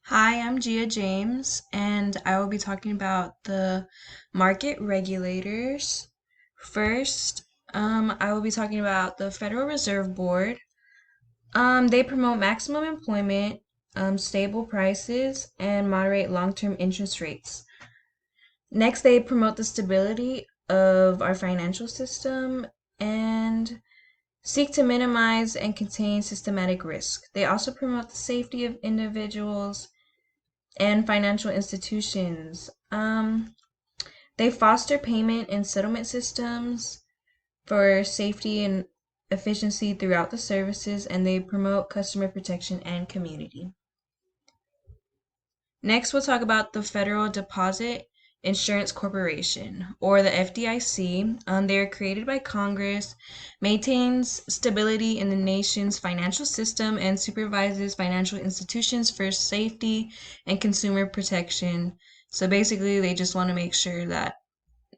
Hi, I'm Gia James, and I will be talking about the market regulators. First, I will be talking about the Federal Reserve Board. They promote maximum employment, stable prices, and moderate long-term interest rates. Next, they promote the stability of our financial system and seek to minimize and contain systematic risk. They also promote the safety of individuals and financial institutions. They foster payment and settlement systems for safety and efficiency throughout the services, and they promote customer protection and community. Next, we'll talk about the Federal Deposit Insurance Corporation, or the FDIC. They are created by Congress, maintains stability in the nation's financial system, and supervises financial institutions for safety and consumer protection. So basically, they just want to make sure that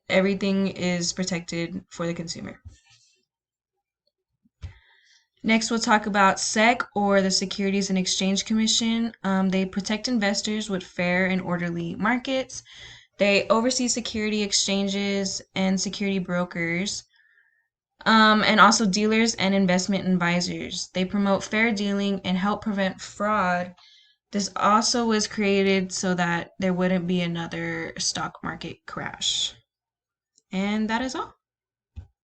everything is protected for the consumer. Next, we'll talk about SEC, or the Securities and Exchange Commission. They protect investors with fair and orderly markets. They oversee security exchanges and security brokers, and also dealers and investment advisors. They promote fair dealing and help prevent fraud. This also was created so that there wouldn't be another stock market crash. And that is all.